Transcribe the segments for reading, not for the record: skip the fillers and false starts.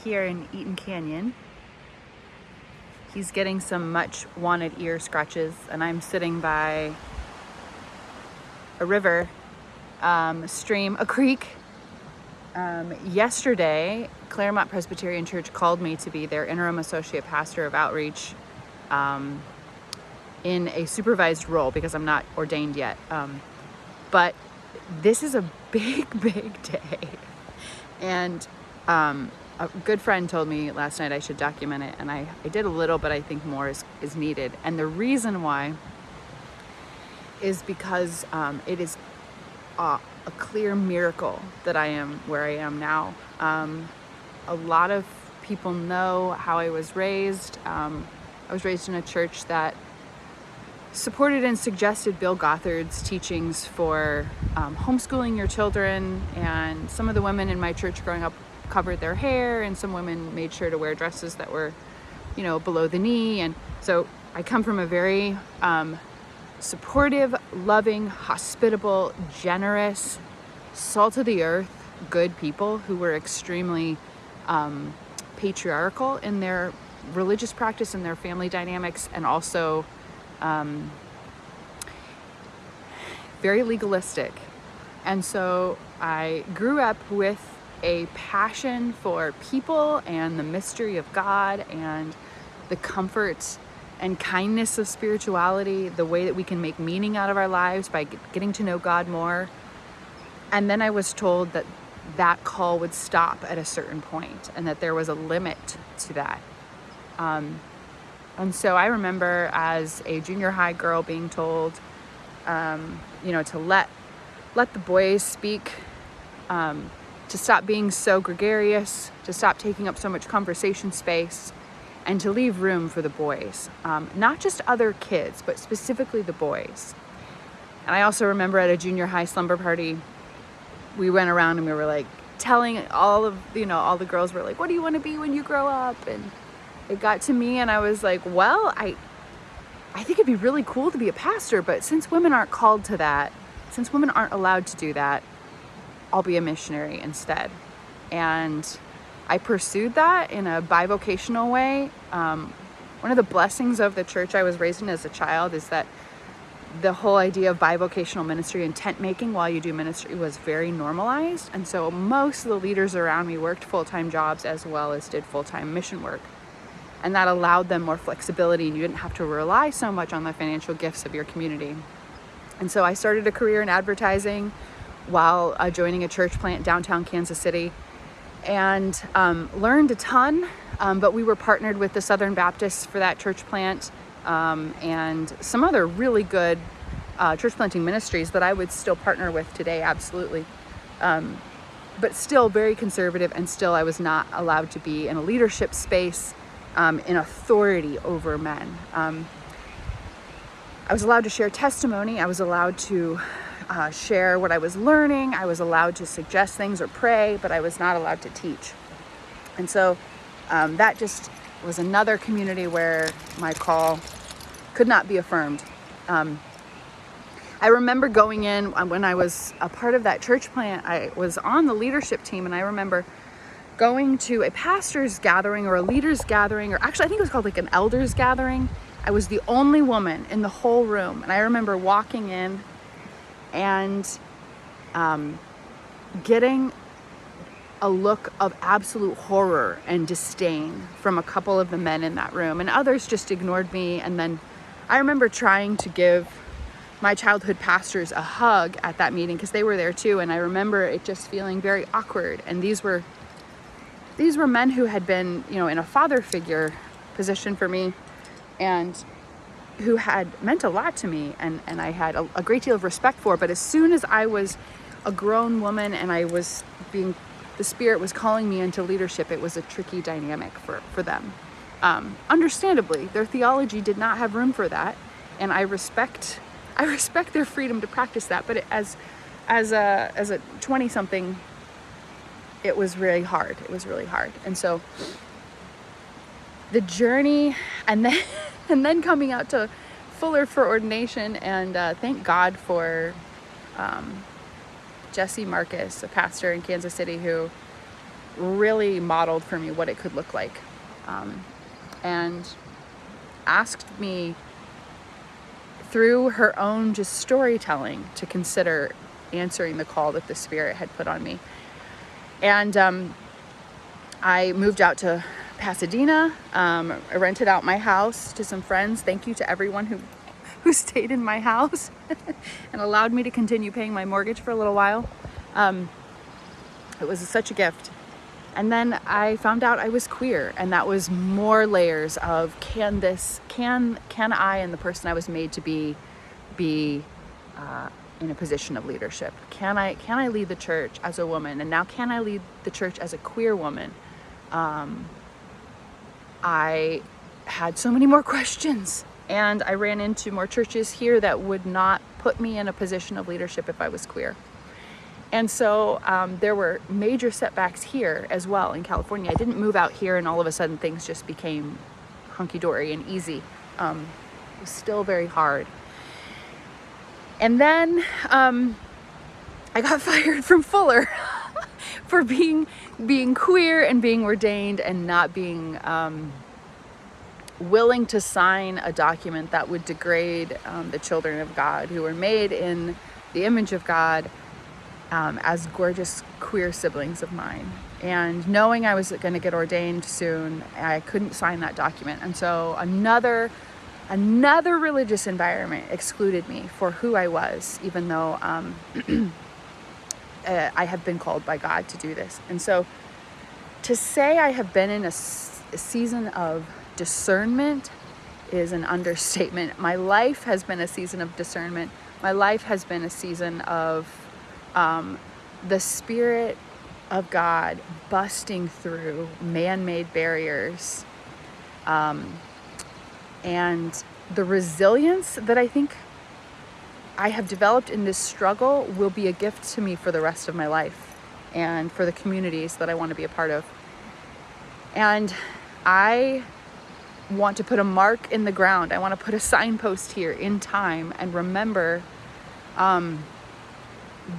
here in Eaton Canyon. He's getting some much wanted ear scratches, and I'm sitting by a river, a stream, a creek. Yesterday, Claremont Presbyterian Church called me to be their interim associate pastor of outreach in a supervised role because I'm not ordained yet. But this is a big day. And a good friend told me last night I should document it, and I did a little, but I think more is needed. And the reason why is because it is a clear miracle that I am where I am now. A lot of people know how I was raised. I was raised in a church that supported and suggested Bill Gothard's teachings for homeschooling your children, and some of the women in my church growing up covered their hair, and some women made sure to wear dresses that were, below the knee. And so I come from a very supportive, loving, hospitable, generous, salt of the earth, good people who were extremely patriarchal in their religious practice and their family dynamics, and also very legalistic. And so I grew up with a passion for people and the mystery of God and the comfort and kindness of spirituality, the way that we can make meaning out of our lives by getting to know God more. And then I was told that that call would stop at a certain point and that there was a limit to that. And so I remember as a junior high girl being told, to let the boys speak, to stop being so gregarious, to stop taking up so much conversation space, and to leave room for the boys. Not just other kids, but specifically the boys. And I also remember at a junior high slumber party, we went around and we were like telling all the girls were like, what do you want to be when you grow up? And it got to me and I was like, well, I think it'd be really cool to be a pastor, but since women aren't called to that, since women aren't allowed to do that, I'll be a missionary instead. And I pursued that in a bivocational way. One of the blessings of the church I was raised in as a child is that the whole idea of bivocational ministry and tent making while you do ministry was very normalized. And so most of the leaders around me worked full-time jobs as well as did full-time mission work. And that allowed them more flexibility, and you didn't have to rely so much on the financial gifts of your community. And so I started a career in advertising while joining a church plant downtown Kansas City, and learned a ton, but we were partnered with the Southern Baptists for that church plant, and some other really good church planting ministries that I would still partner with today, absolutely. But still very conservative, and still I was not allowed to be in a leadership space in authority over men. I was allowed to share testimony. I was allowed to share what I was learning. I was allowed to suggest things or pray, but I was not allowed to teach. And so that just was another community where my call could not be affirmed. I remember going in when I was a part of that church plant. I was on the leadership team, and I remember going to a pastor's gathering or a leader's gathering, or actually I think it was called like an elders gathering. I was the only woman in the whole room, and I remember walking in and getting a look of absolute horror and disdain from a couple of the men in that room, and others just ignored me. And then I remember trying to give my childhood pastors a hug at that meeting because they were there too, and I remember it just feeling very awkward. And these were men who had been, in a father figure position for me, and who had meant a lot to me, and I had a great deal of respect for. But as soon as I was a grown woman and the Spirit was calling me into leadership, it was a tricky dynamic for them. Understandably, their theology did not have room for that, and I respect their freedom to practice that. But as a 20-something, it was really hard. It was really hard. And so the journey, and then coming out to Fuller for ordination, and thank God for Jesse Marcus, a pastor in Kansas City, who really modeled for me what it could look like, and asked me through her own just storytelling to consider answering the call that the Spirit had put on me. And I moved out to Pasadena. I rented out my house to some friends. Thank you to everyone who stayed in my house and allowed me to continue paying my mortgage for a little while. It was such a gift. And then I found out I was queer, and that was more layers of can I and the person I was made to be in a position of leadership? Can I lead the church as a woman? And now can I lead the church as a queer woman? I had so many more questions, and I ran into more churches here that would not put me in a position of leadership if I was queer. And so there were major setbacks here as well in California. I didn't move out here and all of a sudden things just became hunky-dory and easy. It was still very hard. And then I got fired from Fuller for being queer and being ordained and not being willing to sign a document that would degrade the children of God who were made in the image of God, as gorgeous queer siblings of mine. And knowing I was going to get ordained soon, I couldn't sign that document. And so another religious environment excluded me for who I was, even though I have been called by God to do this. And so to say I have been in a season of discernment is an understatement. My life has been a season of discernment. My life has been a season of the Spirit of God busting through man-made barriers, and the resilience that I think I have developed in this struggle will be a gift to me for the rest of my life and for the communities that I want to be a part of. And I want to put a mark in the ground. I want to put a signpost here in time and remember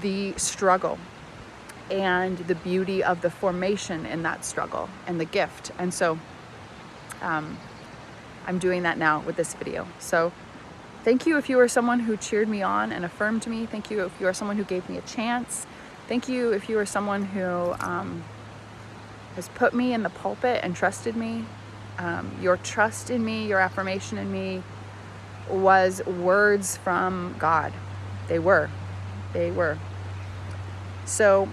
the struggle and the beauty of the formation in that struggle and the gift. And so I'm doing that now with this video. So thank you if you are someone who cheered me on and affirmed me. Thank you if you are someone who gave me a chance. Thank you if you are someone who has put me in the pulpit and trusted me. Your trust in me, your affirmation in me was words from God. They were. So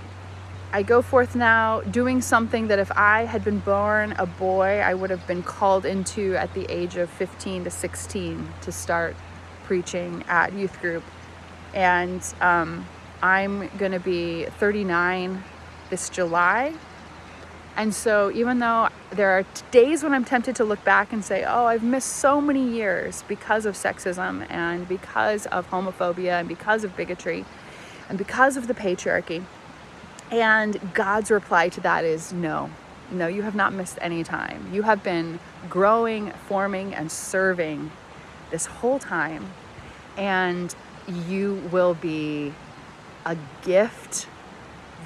I go forth now doing something that if I had been born a boy, I would have been called into at the age of 15 to 16 to start preaching at youth group. And I'm going to be 39 this July. And so even though there are days when I'm tempted to look back and say, oh, I've missed so many years because of sexism and because of homophobia and because of bigotry and because of the patriarchy. And God's reply to that is no, you have not missed any time. You have been growing, forming, and serving this whole time. And you will be a gift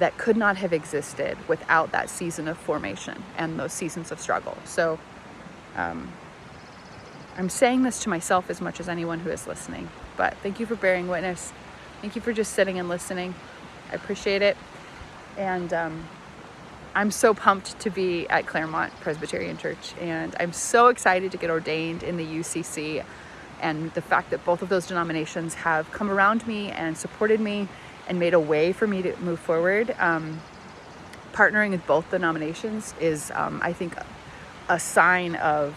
that could not have existed without that season of formation and those seasons of struggle. So I'm saying this to myself as much as anyone who is listening, but thank you for bearing witness. Thank you for just sitting and listening. I appreciate it. And I'm so pumped to be at Claremont Presbyterian Church, and I'm so excited to get ordained in the UCC, and the fact that both of those denominations have come around me and supported me and made a way for me to move forward. Partnering with both denominations is, I think, a sign of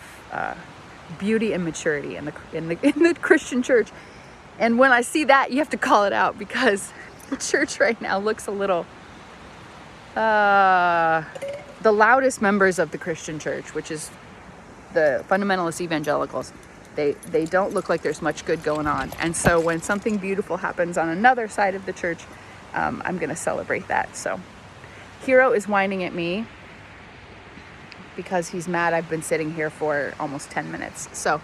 beauty and maturity in the Christian church. And when I see that, you have to call it out, because the church right now looks a little the loudest members of the Christian church, which is the fundamentalist evangelicals. They don't look like there's much good going on. And so when something beautiful happens on another side of the church, I'm going to celebrate that. So Hero is whining at me because he's mad I've been sitting here for almost 10 minutes. So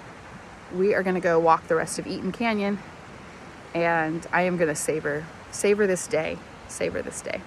we are going to go walk the rest of Eaton Canyon, and I am going to savor this day. Savor this day.